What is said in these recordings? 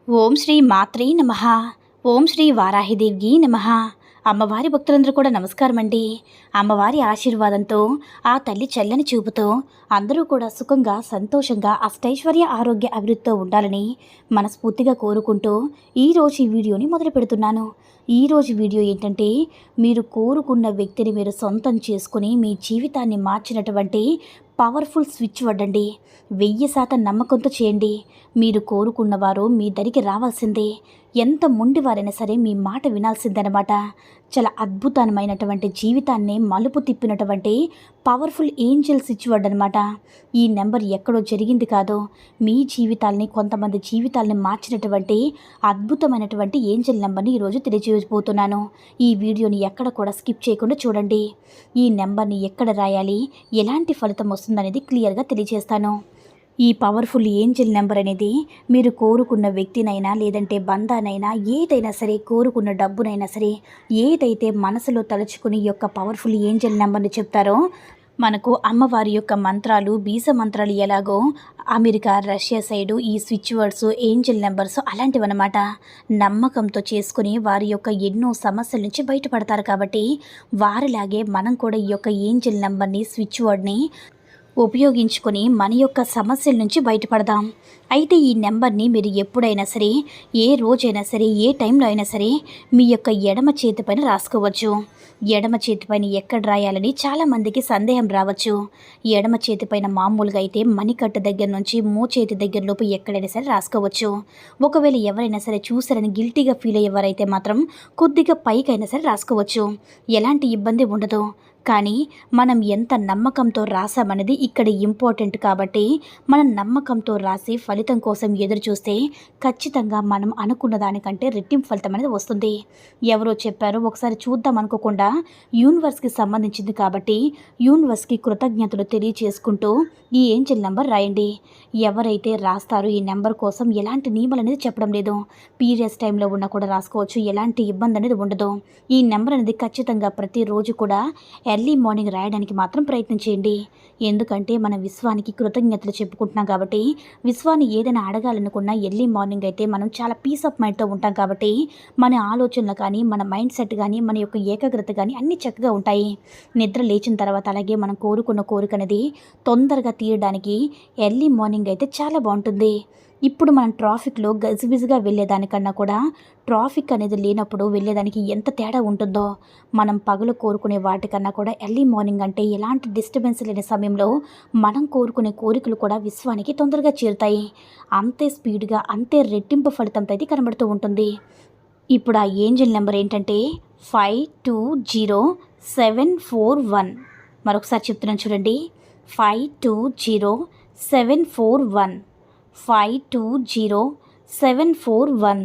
ఓం శ్రీ మాత్రే నమః. ఓం శ్రీ వారాహిదేవికి నమః. అమ్మవారి భక్తులందరూ కూడా నమస్కారం అండి. అమ్మవారి ఆశీర్వాదంతో, ఆ తల్లి చల్లని చూపుతో అందరూ కూడా సుఖంగా, సంతోషంగా, అష్టైశ్వర్య, ఆరోగ్య అభివృద్ధితో ఉండాలని మనస్ఫూర్తిగా కోరుకుంటూ ఈరోజు ఈ వీడియోని మొదలు పెడుతున్నాను. ఈరోజు వీడియో ఏంటంటే, మీరు కోరుకున్న వ్యక్తిని మీరు సొంతం చేసుకుని మీ జీవితాన్ని మార్చినటువంటి పవర్ఫుల్ స్విచ్ వడ్డండి. 1000% నమ్మకంతో చేయండి. మీరు కోరుకున్నవారు మీ దరికి రావాల్సిందే. ఎంత మొండివారైనా సరే మీ మాట వినాల్సిందనమాట. చాలా అద్భుతమైనటువంటి జీవితాన్ని మలుపు తిప్పినటువంటి పవర్ఫుల్ ఏంజల్ స్విచ్ వర్డ్ అనమాట. ఈ నెంబర్ ఎక్కడో జరిగింది కాదు, మీ జీవితాల్ని, కొంతమంది జీవితాల్ని మార్చినటువంటి అద్భుతమైనటువంటి ఏంజల్ నెంబర్ని ఈరోజు తెలియజేయబోతున్నాను. ఈ వీడియోని ఎక్కడ కూడా స్కిప్ చేయకుండా చూడండి. ఈ నెంబర్ని ఎక్కడ రాయాలి, ఎలాంటి ఫలితం వస్తుందనేది క్లియర్గా తెలియజేస్తాను. ఈ పవర్ఫుల్ ఏంజల్ నెంబర్ అనేది మీరు కోరుకున్న వ్యక్తినైనా, లేదంటే బంధానైనా, ఏదైనా సరే, కోరుకున్న డబ్బునైనా సరే, ఏదైతే మనసులో తలుచుకుని ఈ యొక్క పవర్ఫుల్ ఏంజల్ నెంబర్ని చెప్తారో, మనకు అమ్మవారి యొక్క మంత్రాలు, బీజ మంత్రాలు ఎలాగో అమెరికా, రష్యా సైడు ఈ స్విచ్ వర్డ్స్, ఏంజల్ నెంబర్స్ అలాంటివన్నమాట. నమ్మకంతో చేసుకుని వారి యొక్క ఎన్నో సమస్యల నుంచి బయటపడతారు. కాబట్టి వారిలాగే మనం కూడా ఈ యొక్క ఏంజల్ నెంబర్ని, స్విచ్ వర్డ్ని ఉపయోగించుకొని మన యొక్క సమస్యల నుంచి బయటపడదాం. అయితే ఈ నెంబర్ని మీరు ఎప్పుడైనా సరే, ఏ రోజైనా సరే, ఏ టైంలో అయినా సరే మీ యొక్క ఎడమ చేతిపైన రాసుకోవచ్చు. ఎడమ చేతిపైన ఎక్కడ రాయాలని చాలామందికి సందేహం రావచ్చు. ఎడమ చేతిపైన మామూలుగా అయితే మణికట్టు దగ్గర నుంచి మోచేతి దగ్గర లోపు ఎక్కడైనా సరే రాసుకోవచ్చు. ఒకవేళ ఎవరైనా సరే చూసారని గిల్టీగా ఫీల్ అయ్యేవారైతే మాత్రం కొద్దిగా పైకైనా సరే రాసుకోవచ్చు. ఎలాంటి ఇబ్బంది ఉండదు. కానీ మనం ఎంత నమ్మకంతో రాసామనేది ఇక్కడ ఇంపార్టెంట్. కాబట్టి మనం నమ్మకంతో రాసి ఫలితం కోసం ఎదురు చూస్తే ఖచ్చితంగా మనం అనుకున్న దానికంటే రెట్టింపు ఫలితం అనేది వస్తుంది. ఎవరో చెప్పారు, ఒకసారి చూద్దాం అనుకోకుండా యూనివర్స్కి సంబంధించింది కాబట్టి యూనివర్స్కి కృతజ్ఞతలు తెలియచేసుకుంటూ ఈ ఏంజల్ నెంబర్ రాయండి. ఎవరైతే రాస్తారో ఈ నెంబర్ కోసం ఎలాంటి నియమాలు అనేది చెప్పడం లేదు. పీరియడ్స్ టైంలో ఉన్నా కూడా రాసుకోవచ్చు. ఎలాంటి ఇబ్బంది అనేది ఉండదు. ఈ నెంబర్ అనేది ఖచ్చితంగా ప్రతిరోజు కూడా ఎర్లీ మార్నింగ్ రాయడానికి మాత్రం ప్రయత్నం చేయండి. ఎందుకంటే మన విశ్వానికి కృతజ్ఞతలు చెప్పుకుంటున్నాం కాబట్టి, విశ్వాన్ని ఏదైనా అడగాలనుకున్నా ఎర్లీ మార్నింగ్ అయితే మనం చాలా పీస్ ఆఫ్ మైండ్తో ఉంటాం. కాబట్టి మన ఆలోచనలు కానీ, మన మైండ్ సెట్ కానీ, మన యొక్క ఏకాగ్రత కానీ అన్నీ చక్కగా ఉంటాయి. నిద్ర లేచిన తర్వాత అలాగే మనం కోరుకున్న కోరిక అనేది తొందరగా తీయడానికి ఎర్లీ మార్నింగ్ అయితే చాలా బాగుంటుంది. ఇప్పుడు మనం ట్రాఫిక్లో గజిబిజిగా వెళ్ళేదానికన్నా కూడా ట్రాఫిక్ అనేది లేనప్పుడు వెళ్ళేదానికి ఎంత తేడా ఉంటుందో, మనం పగలు కోరుకునే వాటికన్నా కూడా ఎర్లీ మార్నింగ్ అంటే ఎలాంటి డిస్టర్బెన్స్ లేని సమయంలో మనం కోరుకునే కోరికలు కూడా విశ్వానికి తొందరగా చేరుతాయి. అంతే స్పీడ్గా, అంతే రెట్టింపు ఫలితంతో అయితే కనబడుతూ ఉంటుంది. ఇప్పుడు ఆ ఏంజల్ నెంబర్ ఏంటంటే 520741. మరొకసారి చెప్తున్నాను చూడండి, 520741, 520741,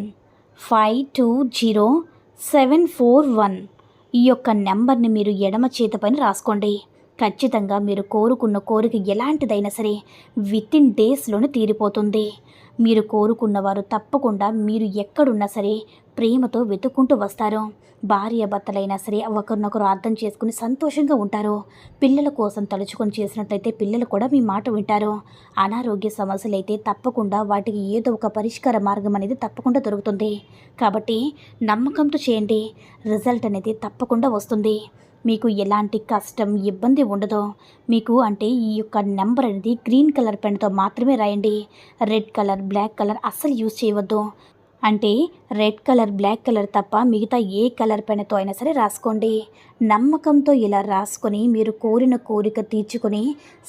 520741. ఈ యొక్క నెంబర్ని మీరు ఎడమ చేతిపైన రాసుకోండి. ఖచ్చితంగా మీరు కోరుకున్న కోరిక ఎలాంటిదైనా సరే వితిన్ డేస్లోనే తీరిపోతుంది. మీరు కోరుకున్నవారు తప్పకుండా మీరు ఎక్కడున్నా సరే ప్రేమతో వెతుక్కుంటూ వస్తారు. భార్య భర్తలైనా సరే ఒకరినొకరు అర్థం చేసుకుని సంతోషంగా ఉంటారు. పిల్లల కోసం తలుచుకొని చేసినట్లయితే పిల్లలు కూడా మీ మాట వింటారు. అనారోగ్య సమస్యలు అయితే తప్పకుండా వాటికి ఏదో ఒక పరిష్కార మార్గం అనేది తప్పకుండా దొరుకుతుంది. కాబట్టి నమ్మకంతో చేయండి. రిజల్ట్ అనేది తప్పకుండా వస్తుంది. మీకు ఎలాంటి కష్టం, ఇబ్బంది ఉండదు. మీకు అంటే ఈ యొక్క నెంబర్ అనేది గ్రీన్ కలర్ పెన్తో మాత్రమే రాయండి. రెడ్ కలర్, బ్లాక్ కలర్ అస్సలు యూజ్ చేయవద్దు. అంటే రెడ్ కలర్, బ్లాక్ కలర్ తప్ప మిగతా ఏ కలర్ పెన్తో అయినా సరే రాసుకోండి. నమ్మకంతో ఇలా రాసుకొని మీరు కోరిన కోరిక తీర్చుకొని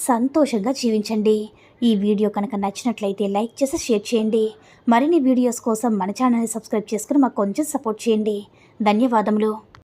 సంతోషంగా జీవించండి. ఈ వీడియో కనుక నచ్చినట్లయితే లైక్ చేసి షేర్ చేయండి. మరిన్ని వీడియోస్ కోసం మన ఛానల్ని సబ్స్క్రైబ్ చేసుకుని మాకు కొంచెం సపోర్ట్ చేయండి. ధన్యవాదములు.